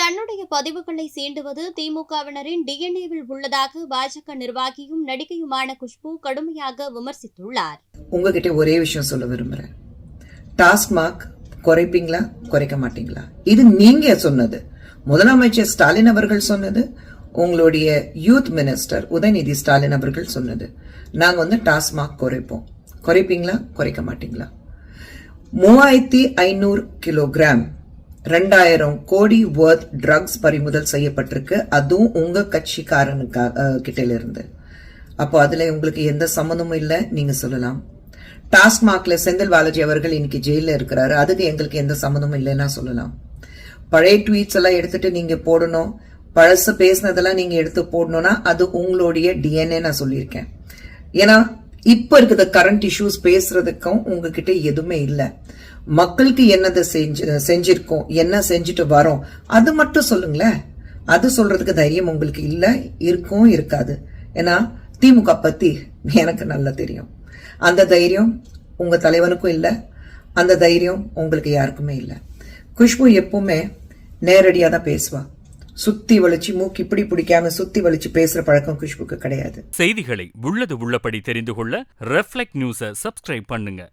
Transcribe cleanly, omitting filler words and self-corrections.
தன்னுடைய பதிவுகளை சீண்டுவது திமுகவினரின் டிஎன்ஏவில் உள்ளதாக பாஜக நிர்வாகியும் நடிகையுமான குஷ்பு கடுமையாக விமர்சித்துள்ளார். உங்ககிட்ட ஒரே விஷயம் சொல்ல விரும்புறேன். டாஸ்மாக் குறைப்பீங்களா, குறைக்க மாட்டீங்களா? இது நீங்க சொன்னது, முதலமைச்சர் ஸ்டாலின் அவர்கள் சொன்னது, உங்களுடைய யூத் மினிஸ்டர் உதயநிதி ஸ்டாலின் அவர்கள் சொன்னது. நாங்க டாஸ்மாக் குறைப்போம். குறைப்பீங்களா, குறைக்க மாட்டீங்களா? 3500 கிலோகிராம் 2000 கோடி வர்த் ட்ரக்ஸ் பறிமுதல் செய்யப்பட்டிருக்கு. அதுவும் உங்க கட்சிக்காரனுக்கிட்ட இருந்து. அப்போ அதுல உங்களுக்கு எந்த சம்மந்தமும் இல்லை நீங்க சொல்லலாம். டாஸ்மாக்ல செந்தில் பாலாஜி அவர்கள் இன்னைக்கு ஜெயில இருக்கிறாரு, அதுக்கு எங்களுக்கு எந்த சம்மந்தமும் இல்லைன்னா சொல்லலாம். பழைய ட்வீட்ஸ் எல்லாம் எடுத்துட்டு நீங்க போடணும், பழசு பேசினதெல்லாம் நீங்க எடுத்து போடணும்னா அது உங்களுடைய டிஎன்ஏ நான் சொல்லியிருக்கேன். ஏன்னா இப்ப இருக்கிற கரண்ட் இஷ்யூஸ் பேசுறதுக்கும் உங்ககிட்ட எதுவுமே இல்லை. மக்களுக்கு என்னதை செஞ்சிருக்கோம், என்ன செஞ்சுட்டு வரோம் அது மட்டும் சொல்லுங்களேன். அது சொல்றதுக்கு தைரியம் உங்களுக்கு இல்ல, இருக்கும் இருக்காது. ஏன்னா திமுக பத்தி எனக்கு நல்லா தெரியும். அந்த தைரியம் உங்க தலைவனுக்கும் இல்ல, அந்த தைரியம் உங்களுக்கு யாருக்குமே இல்ல. குஷ்பு எப்பவுமே நேரடியா தான் பேசுவா. சுத்தி வலிச்சு மூக்கு இப்படி பிடிக்காம சுத்தி வலிச்சு பேசுற பழக்கம் குஷ்புக்கு கிடையாது. செய்திகளை உள்ளது உள்ளபடி தெரிந்து கொள்ள ரெஃப்ளெக்ட் நியூஸை சப்ஸ்கிரைப் பண்ணுங்க.